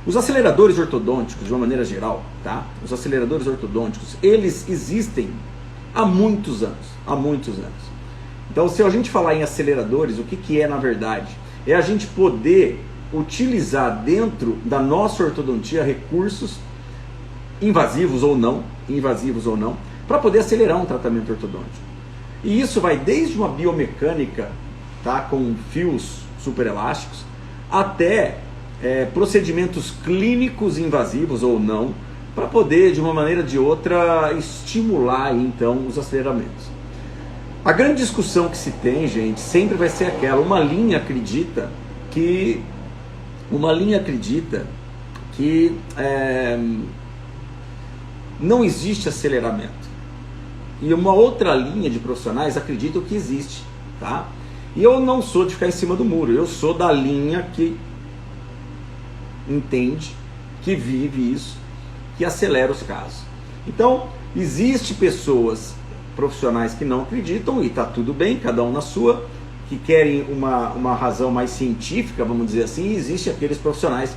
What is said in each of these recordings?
Os aceleradores ortodônticos, de uma maneira geral, tá? Os aceleradores ortodônticos, eles existem há muitos anos, há muitos anos. Então, se a gente falar em aceleradores, o que que é na verdade? É a gente poder utilizar dentro da nossa ortodontia recursos invasivos ou não, para poder acelerar um tratamento ortodôntico. E isso vai desde uma biomecânica, tá, com fios superelásticos, até procedimentos clínicos invasivos ou não, para poder, de uma maneira ou de outra, estimular então os aceleramentos. A grande discussão que se tem, gente, sempre vai ser aquela: uma linha acredita que não existe aceleramento, e uma outra linha de profissionais acreditam que existe, tá? E eu não sou de ficar em cima do muro, eu sou da linha que entende, que vive isso, que acelera os casos. Então, existe pessoas profissionais que não acreditam, e está tudo bem, cada um na sua, que querem uma razão mais científica, vamos dizer assim, e existe aqueles profissionais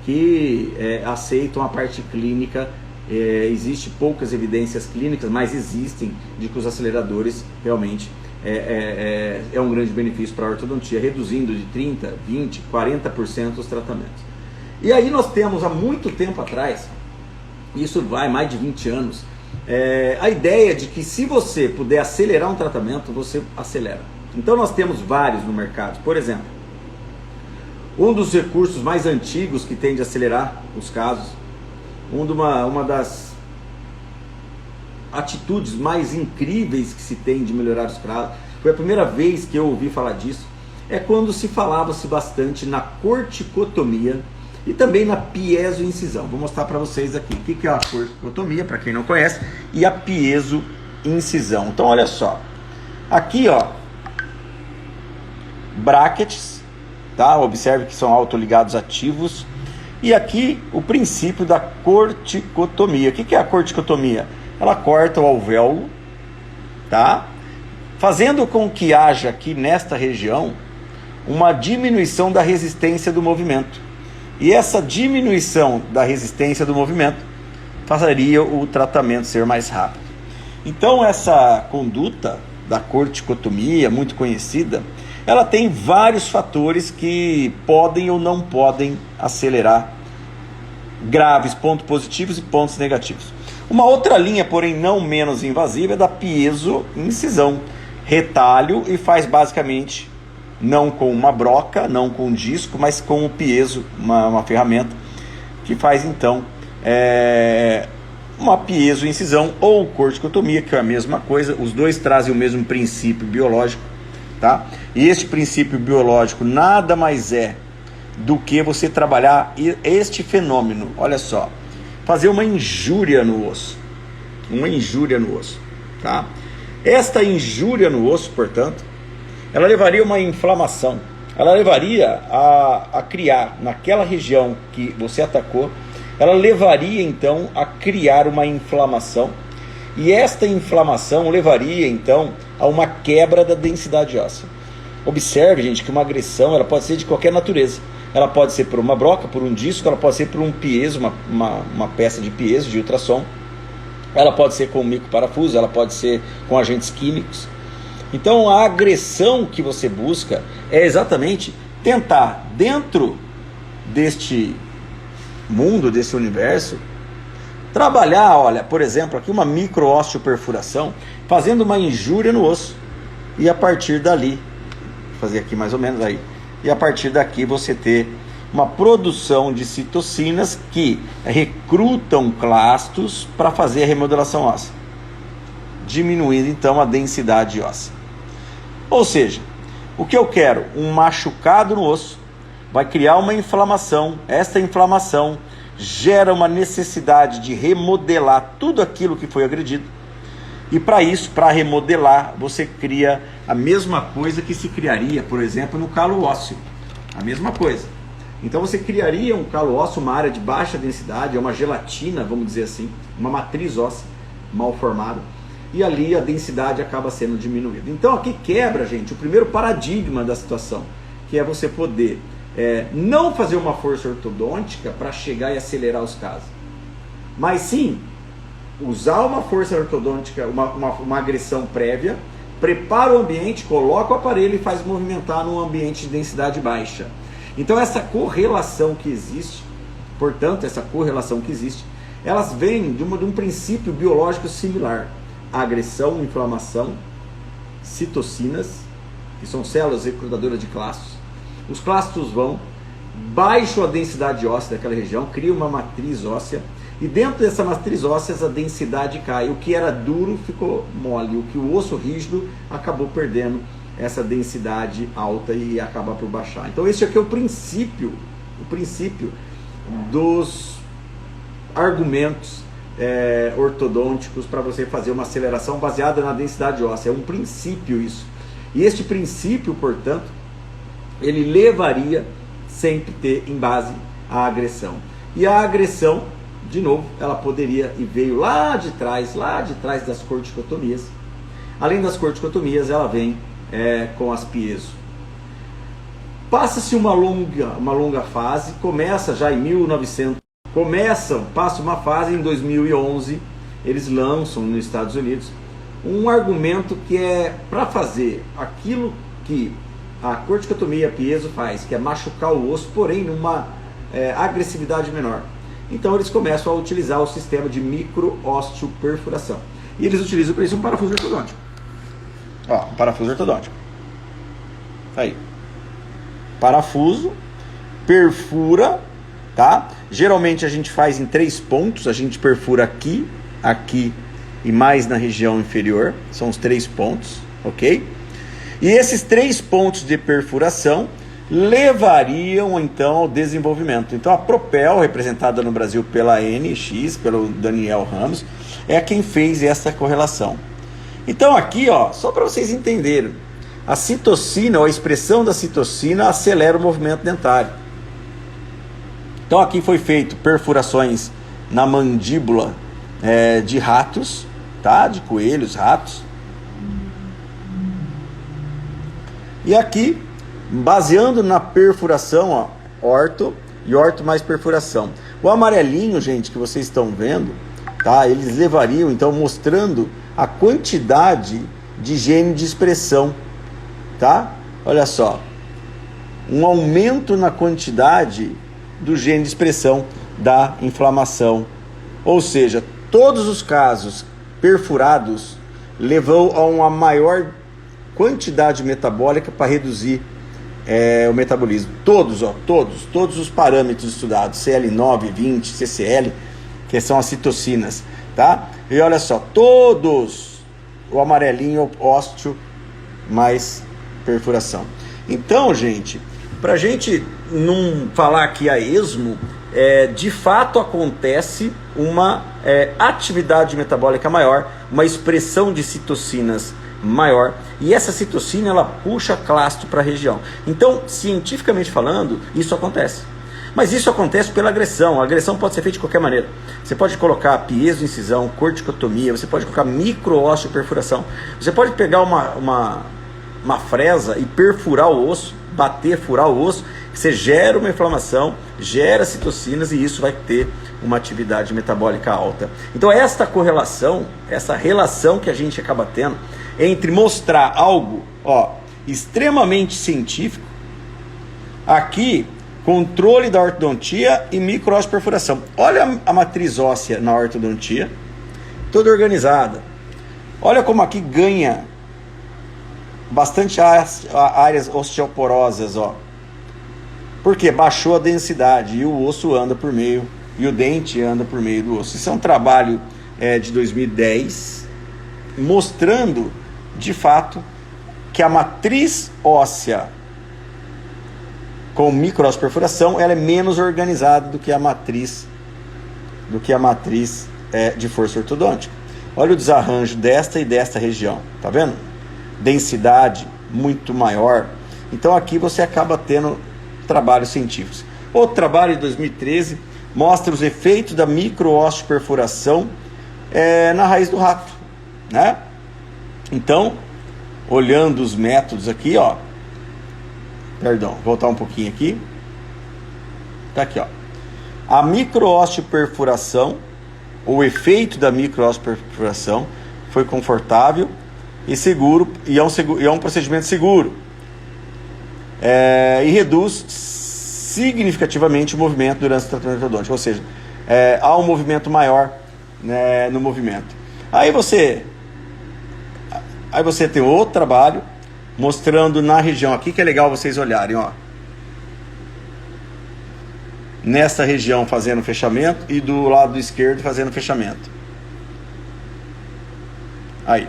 que aceitam a parte clínica. Existe poucas evidências clínicas, mas existem, de que os aceleradores realmente é um grande benefício para a ortodontia, reduzindo de 30%, 20%, 40% os tratamentos. E aí nós temos, há muito tempo atrás, isso vai mais de 20 anos, a ideia de que se você puder acelerar um tratamento, você acelera. Então nós temos vários no mercado. Por exemplo, um dos recursos mais antigos que tem de acelerar os casos, uma das atitudes mais incríveis que se tem de melhorar os casos, foi a primeira vez que eu ouvi falar disso, é quando se falava-se bastante na corticotomia e também na piezoincisão. Vou mostrar para vocês aqui o que é a corticotomia, para quem não conhece, e a piezoincisão. Então olha só, aqui ó, brackets, tá? Observe que são autoligados ativos. E aqui o princípio da corticotomia. O que é a corticotomia? Ela corta o alvéolo, tá? Fazendo com que haja aqui nesta região uma diminuição da resistência do movimento. E essa diminuição da resistência do movimento faria o tratamento ser mais rápido. Então essa conduta da corticotomia, muito conhecida, ela tem vários fatores que podem ou não podem acelerar graves, pontos positivos e pontos negativos. Uma outra linha, porém não menos invasiva, é da piezoincisão. Retalho, e faz basicamente não com uma broca, não com um disco, mas com o piezo, uma ferramenta que faz então uma piezoincisão ou corticotomia, que é a mesma coisa. Os dois trazem o mesmo princípio biológico, tá? E este princípio biológico nada mais é do que você trabalhar este fenômeno. Olha só, fazer uma injúria no osso, tá? Esta injúria no osso, portanto, ela levaria a uma inflamação, ela levaria a criar naquela região que você atacou, ela levaria então a criar uma inflamação, e esta inflamação levaria então a uma quebra da densidade óssea. Observe, gente, que uma agressão ela pode ser de qualquer natureza. Ela pode ser por uma broca, por um disco, ela pode ser por um piezo, uma peça de piezo, de ultrassom. Ela pode ser com microparafuso, ela pode ser com agentes químicos. Então a agressão que você busca é exatamente tentar, dentro deste mundo, desse universo, trabalhar, olha, por exemplo, aqui uma micro-osteoperfuração, fazendo uma injúria no osso. E a partir dali, vou fazer aqui mais ou menos aí, e a partir daqui você ter uma produção de citocinas que recrutam clastos para fazer a remodelação óssea, diminuindo então a densidade óssea. Ou seja, o que eu quero? Um machucado no osso vai criar uma inflamação. Esta inflamação gera uma necessidade de remodelar tudo aquilo que foi agredido. E para isso, para remodelar, você cria a mesma coisa que se criaria, por exemplo, no calo ósseo. A mesma coisa. Então você criaria um calo ósseo, uma área de baixa densidade, é uma gelatina, vamos dizer assim, uma matriz óssea mal formada, e ali a densidade acaba sendo diminuída. Então aqui quebra, gente, o primeiro paradigma da situação, que é você poder não fazer uma força ortodôntica para chegar e acelerar os casos, mas sim usar uma força ortodôntica, uma agressão prévia, prepara o ambiente, coloca o aparelho e faz movimentar num ambiente de densidade baixa. Então essa correlação que existe, portanto, elas vêm de um princípio biológico similar. Agressão, inflamação, citocinas, que são células recrutadoras de clastos. Os clastos vão, baixam a densidade óssea daquela região, cria uma matriz óssea, e dentro dessa matriz óssea a densidade cai. O que era duro ficou mole, o que o osso rígido acabou perdendo essa densidade alta e acaba por baixar. Então esse aqui é o princípio dos argumentos ortodônticos para você fazer uma aceleração baseada na densidade óssea. É um princípio isso. E este princípio, portanto, ele levaria sempre ter em base a agressão. E a agressão, de novo, ela poderia e veio lá de trás das corticotomias. Além das corticotomias, ela vem com as piezo. Passa-se uma longa fase, começa já em 1900, passa uma fase em 2011, eles lançam nos Estados Unidos um argumento que é para fazer aquilo que a corticotomia piezo faz, que é machucar o osso, porém numa agressividade menor. Então eles começam a utilizar o sistema de micro-osteoperfuração. E eles utilizam para isso um parafuso ortodôntico. Ó, um parafuso ortodôntico. Aí. Parafuso, perfura, tá? Geralmente a gente faz em 3 pontos, a gente perfura aqui, aqui e mais na região inferior. São os 3 pontos, ok? E esses 3 pontos de perfuração levariam então ao desenvolvimento. Então a Propel, representada no Brasil pela NX, pelo Daniel Ramos, é quem fez essa correlação. Então aqui, ó, só para vocês entenderem, a citocina, ou a expressão da citocina, acelera o movimento dentário. Então aqui foi feito perfurações na mandíbula de ratos, tá? De coelhos, ratos. E aqui, baseando na perfuração, ó, orto e orto mais perfuração. O amarelinho, gente, que vocês estão vendo, tá? Eles levariam, então, mostrando a quantidade de gene de expressão, tá? Olha só, um aumento na quantidade do gene de expressão da inflamação. Ou seja, todos os casos perfurados levam a uma maior quantidade metabólica para reduzir o metabolismo. Todos os parâmetros estudados, CL9, 20, CCL, que são as citocinas, tá? E olha só, todos, o amarelinho, ósteo mais perfuração. Então, gente, pra gente não falar aqui a esmo, de fato acontece uma atividade metabólica maior, uma expressão de citocinas maior, e essa citocina ela puxa clasto para a região. Então, cientificamente falando, isso acontece. Mas isso acontece pela agressão. A agressão pode ser feita de qualquer maneira. Você pode colocar piezoincisão, corticotomia, você pode colocar micro-osteoperfuração. Você pode pegar uma fresa e perfurar o osso, furar o osso, você gera uma inflamação, gera citocinas e isso vai ter uma atividade metabólica alta. Então esta correlação, essa relação que a gente acaba tendo entre mostrar algo, ó, extremamente científico, aqui, controle da ortodontia e micro-osteoperfuração. Olha a matriz óssea na ortodontia, toda organizada. Olha como aqui ganha bastante áreas osteoporosas, ó. Porque baixou a densidade e o osso anda por meio, e o dente anda por meio do osso. Isso é um trabalho de 2010, mostrando, de fato, que a matriz óssea com micro-osteoperfuração ela é menos organizada do que a matriz de força ortodôntica. Olha o desarranjo desta e desta região, tá vendo? Densidade muito maior. Então aqui você acaba tendo trabalhos científicos. Outro trabalho de 2013 mostra os efeitos da micro-osteoperfuração na raiz do rato, né? Então, olhando os métodos aqui, ó, perdão, voltar um pouquinho aqui. Tá aqui, ó. A micro-osteoperfuração, o efeito da micro-osteoperfuração foi confortável e seguro, e é um procedimento seguro. E reduz significativamente o movimento durante o tratamento ortodôntico, ou seja, há um movimento maior, né, no movimento. Aí você tem outro trabalho mostrando na região aqui, que é legal vocês olharem, ó. Nessa região fazendo fechamento e do lado esquerdo fazendo fechamento. Aí.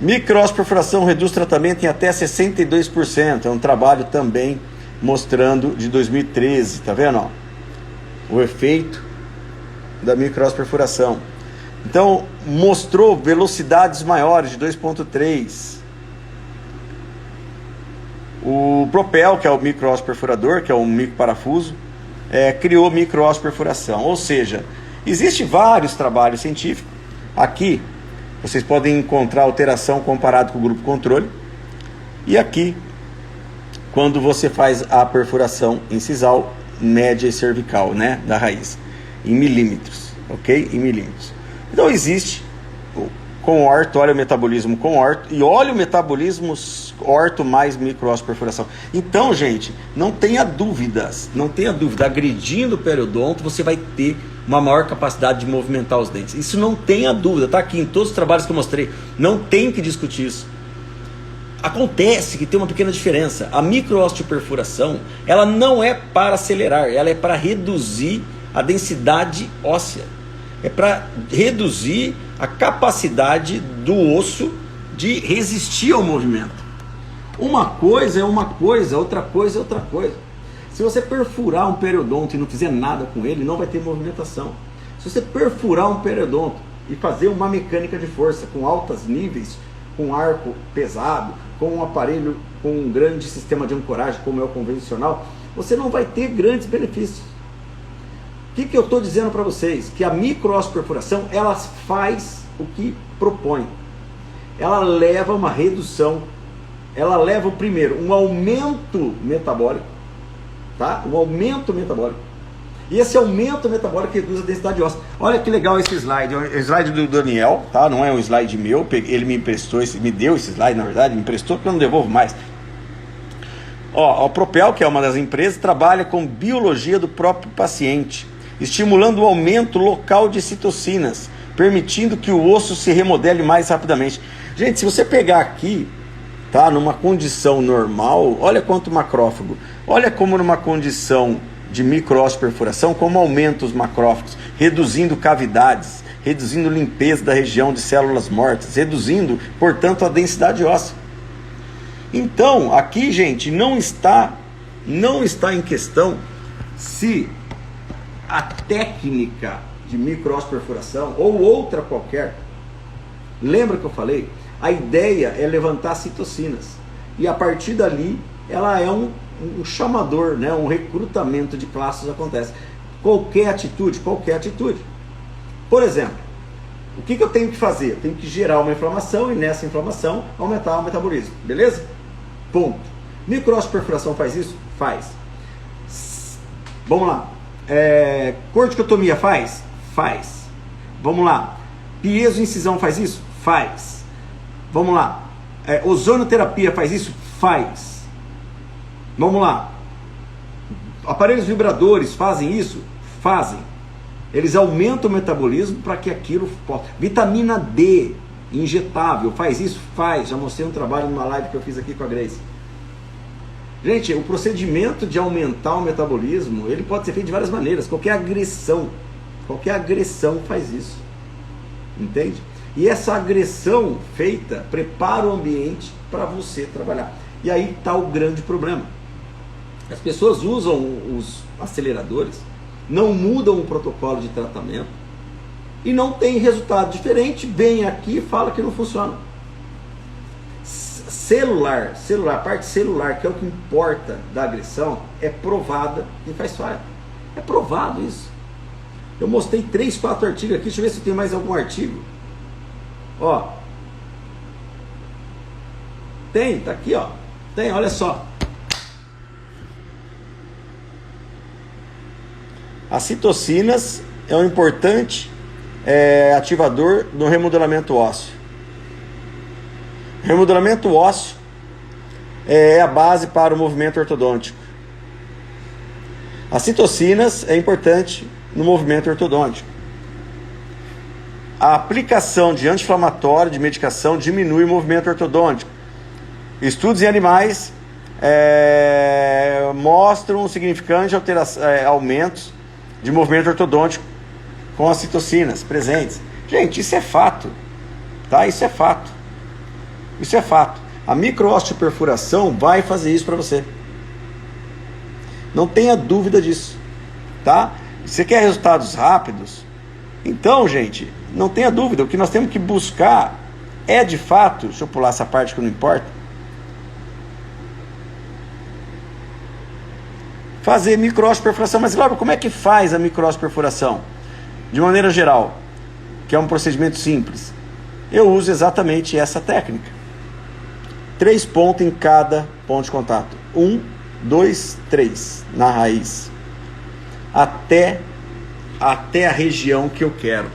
Micro-osteoperfuração reduz tratamento em até 62%. É um trabalho também mostrando de 2013, tá vendo, ó? O efeito da micro-osteoperfuração. Então, mostrou velocidades maiores de 2.3. O Propel, que é o micro-osteoperfurador, que é um microparafuso, criou micro-osteoperfuração. Ou seja, existem vários trabalhos científicos. Aqui, vocês podem encontrar alteração comparado com o grupo controle. E aqui, quando você faz a perfuração incisal, média e cervical, né, da raiz, em milímetros, ok? Em milímetros. Então existe com orto, olha o metabolismo com orto, e olha o metabolismo orto mais micro-osteoperfuração. Então, gente, não tenha dúvidas, agredindo o periodonto, você vai ter uma maior capacidade de movimentar os dentes. Isso não tenha dúvida, tá aqui em todos os trabalhos que eu mostrei, não tem que discutir isso. Acontece que tem uma pequena diferença. A micro-osteoperfuração, ela não é para acelerar, ela é para reduzir a densidade óssea. É para reduzir a capacidade do osso de resistir ao movimento. Uma coisa é uma coisa, outra coisa é outra coisa. Se você perfurar um periodonto e não fizer nada com ele, não vai ter movimentação. Se você perfurar um periodonto e fazer uma mecânica de força com altos níveis, com arco pesado, com um aparelho com um grande sistema de ancoragem, como é o convencional, você não vai ter grandes benefícios. O que eu estou dizendo para vocês? Que a micro-osteoperfuração, ela faz o que propõe. Ela leva uma redução, ela leva primeiro um aumento metabólico, tá? Um aumento metabólico. E esse aumento metabólico reduz a densidade óssea. Olha que legal esse slide, é o slide do Daniel, tá? Não é um slide meu, ele me emprestou, me deu esse slide, na verdade, me emprestou porque eu não devolvo mais. Ó, a Propel, que é uma das empresas, trabalha com biologia do próprio paciente, estimulando o aumento local de citocinas, permitindo que o osso se remodele mais rapidamente. Gente, se você pegar aqui, tá, numa condição normal, olha quanto macrófago, olha como numa condição de micro-osteoperfuração, como aumenta os macrófagos, reduzindo cavidades, reduzindo limpeza da região de células mortas, reduzindo, portanto, a densidade óssea. Então, aqui, gente, não está em questão se a técnica de micro-osteoperfuração ou outra qualquer, lembra que eu falei? A ideia é levantar citocinas e a partir dali ela é um chamador, né? Um recrutamento de classes acontece. Qualquer atitude. Por exemplo, o que eu tenho que fazer? Eu tenho que gerar uma inflamação e nessa inflamação aumentar o metabolismo, beleza? Ponto. Micro-osteoperfuração faz isso? Faz. Vamos lá. Corticotomia faz? Faz. Vamos lá. Piezoincisão faz isso? Faz. Vamos lá. Ozonoterapia faz isso? Faz. Vamos lá. Aparelhos vibradores fazem isso? Fazem. Eles aumentam o metabolismo para que aquilo possa. Vitamina D injetável faz isso? Faz. Já mostrei um trabalho numa live que eu fiz aqui com a Grace. Gente, o procedimento de aumentar o metabolismo, ele pode ser feito de várias maneiras. Qualquer agressão faz isso. Entende? E essa agressão feita prepara o ambiente para você trabalhar. E aí está o grande problema. As pessoas usam os aceleradores, não mudam o protocolo de tratamento e não tem resultado diferente, vem aqui e fala que não funciona. A parte celular, que é o que importa da agressão, é provada e faz falha. É provado isso. Eu mostrei 3, 4 artigos aqui, deixa eu ver se tem mais algum artigo. Ó. Tá aqui, ó. Olha só. As citocinas é um importante ativador no remodelamento ósseo. O remodelamento ósseo é a base para o movimento ortodôntico. As citocinas é importante no movimento ortodôntico. A aplicação de anti-inflamatório, de medicação, diminui o movimento ortodôntico. Estudos em animais mostram significantes aumentos de movimento ortodôntico com as citocinas presentes. Gente, isso é fato, tá? Isso é fato. Isso é fato. A microosteoperfuração vai fazer isso para você. Não tenha dúvida disso, tá? Você quer resultados rápidos? Então, gente, não tenha dúvida. O que nós temos que buscar é, de fato, deixa eu pular essa parte que não importa, fazer microosteoperfuração. Mas, Glauber, como é que faz a microosteoperfuração? De maneira geral, que é um procedimento simples, eu uso exatamente essa técnica. 3 pontos em cada ponto de contato. 1, 2, 3 na raiz. Até a região que eu quero.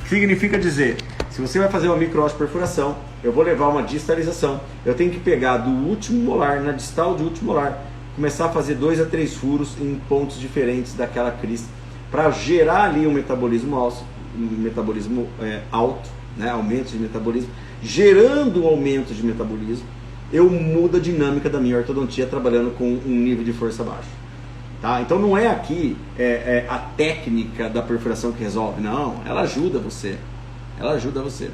Significa dizer, se você vai fazer uma microosteoperfuração, eu vou levar uma distalização. Eu tenho que pegar do último molar, na distal do último molar, começar a fazer 2 a 3 furos em pontos diferentes daquela crista, para gerar ali um metabolismo alto, né? Aumento de metabolismo. Gerando um aumento de metabolismo, eu mudo a dinâmica da minha ortodontia trabalhando com um nível de força baixo. Tá? Então não é aqui a técnica da perfuração que resolve, não, ela ajuda você. Ela ajuda você.